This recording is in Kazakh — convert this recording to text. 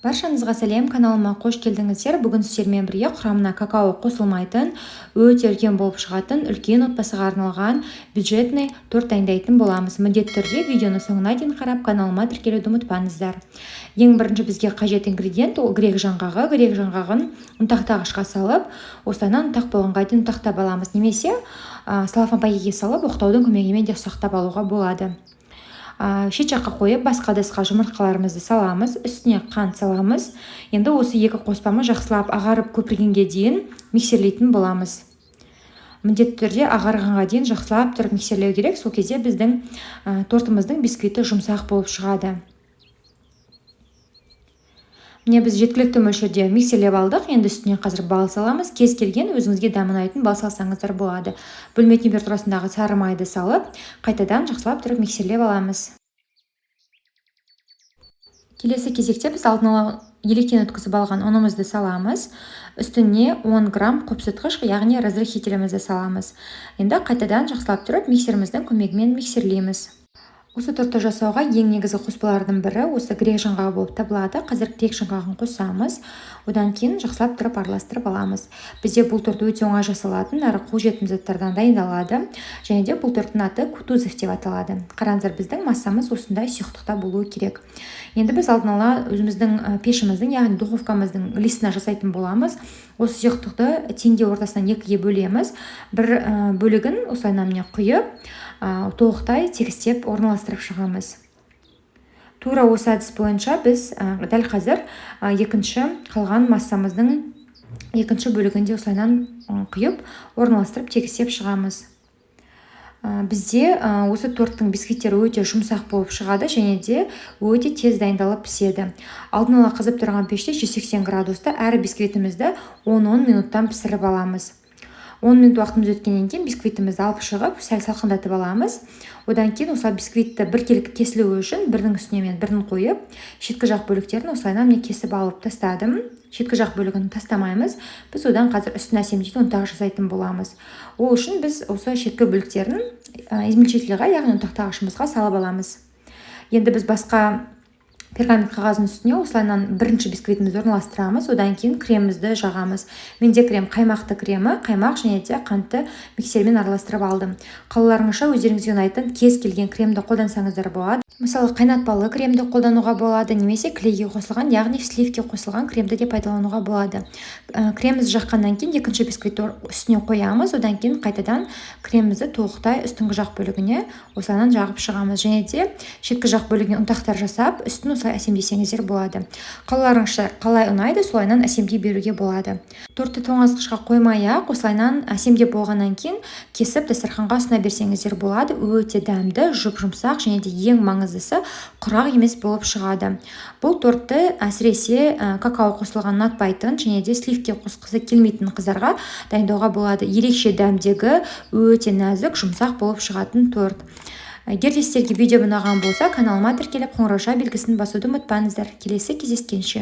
Баршаңызға сәлем, каналыма қош келдіңіздер. Бүгін сіздермен бірге құрамына какао қосылмайтын, өте үлкен болып шығатын, үлкен отбасыға арналған бюджетный торт дайындайтын боламыз. Міндетті түрде видеоны соңына дейін қарап, каналыма тіркелуді ұмытпаңыздар. Ең бірінші бізге қажет ингредиент ол грек жаңғағы. Грек жаңғағын ұнтақтағышқа салып, осыдан ұнтақ болғанға дейін ұнтақтап аламыз. Немесе салафан пакетке салып, оқтаудың көмегімен де ұсақтап алуға болады. Шет жаққа қойып, басқа ыдысқа жұмыртқаларымызды саламыз, үстіне қант саламыз. Енді осы екі қоспамыз жақсылап ағарып көпіргенге дейін миксерлейтін боламыз. Міндетті түрде ағарғанға дейін жақсылап тұрып миксерлеу керек. Сол кезде біздің тортымыздың бисквиті жұмсақ болып шығады. Міне біз жеткілікті мөлшерде миксерлеп алдық. Енді үстіне қазір бал саламыз. Кез келген өзіңізге дәм ұнайтын бал салсаңыздар болады. Бөлме температурасындағы сары майды салып, қайтадан жақсылап тұрып миксерлеп аламыз. Келесі кезекте біз алдын ала електен өткізіп алған ұнымызды саламыз. Үстіне 10 грамм қопсытқыш, яғни разрыхителімізді саламыз. Енді қайтадан жақсылап тұрып миксеріміздің көмегімен миксерлейміз. Осы тортты жасауға ең негізгі қоспалардың бірі осы грек жаңғағы болып табылады. Қазір грек жаңғағын қосамыз. Одан кейін жақсылап тұрып араластырып аламыз. Бізде бұл торт өте оңай жасалатын, әрі қолжетімді заттардан дайындалады. Және де бұл торттың аты кутузов деп аталады. Қараңыздар, біздің массамыз осындай сұйықтықта болуы керек. Енді біз алдын ала өзіміздің пешіміздің, яғни духовкамыздың листына жасайтын боламыз. Осы сұйықтықты теңге ортасынан екіге бөлеміз. Бір бөлігін осылай міне құйып, толықтай тегістеп орналастырып шығамыз. Тура осы әдіс бойынша біз дәл қазір екінші қалған массамыздың екінші бөлігінде осылайнан құйып орналастырып тегістеп шығамыз. Бізде осы торттың бисквиттері өте жұмсақ болып шығады және де өте тез дайындалып піседі. Алдын ала қызып тұрған пеште 180 градуста әр бисквитімізді 10 минуттан пісіріп аламыз. 10 минут уақытымыз өткеннен кейін бисквитімізді алып шығып, сәл салқындатып аламыз. Одан кейін осылай бисквитті біркелкі кесілуі үшін бірінің үстіне мен бірін қойып, шеткі жақ бөліктерін осылайнан мен кесіп алып тастадым. Шеткі жақ бөлігін тастамаймыз. Біз одан қазір үстін әсемдейтін ұнтақ жасайтын боламыз. Ол үшін біз осы шеткі бөліктерін измельчительға, яғни ұнтақтағышымызға салып аламыз. Енді біз басқа пергамент қағаздың үстіне осылайнан бірінші бисквитімізді орналастырамыз, одан кейін кремімізді жағамыз. Менде крем қаймақты кремі, қаймақ және де қантты миксермен араластырып алдым. Қалаларыңызша өздеріңізге ұнайтын кез келген кремді қолдансаңыздар болады. Мысалы, қайнатпалы кремді қолдануға болады, немесе клейге қосылған, яғни сливке қосылған кремді де пайдалануға болады. Кремімізді жаққаннан кейін екінші бисквитті үстіне қоямыз, одан кейін қайтадан кремімізді толықтай үстіңгі жақ бөлігіне осылайнан жағып шығамыз. Және де шеткі жақ бөлігіне ұнтақтар жасап, үстін осылай әсемдесеңіздер болады. Қалаларыңызша қалай ұнайды, солайнан әсемдей беруге болады. Тортты тоңазытқышқа қоймай-ақ, осылайнан әсемдеп болғаннан кейін кесіп дастарханға ұсына берсеңіздер болады. Өте дәмді, жұп-жұмсақ және де ең маңыздысы құрақ емес болып шығады. Бұл тортты әсіресе какао қосылған ұнатпайтын және де сливке қосқысы келмейтін қыздарға дайындауға болады. Ерекше дәмдегі, өте нәзік, жұмсақ болып шығатын торт. Егер де сіздерге видео ұнаған болса, каналыма тіркеліп қоңырау белгісін басуды ұмытпаңыздар. Келесі кездескенше.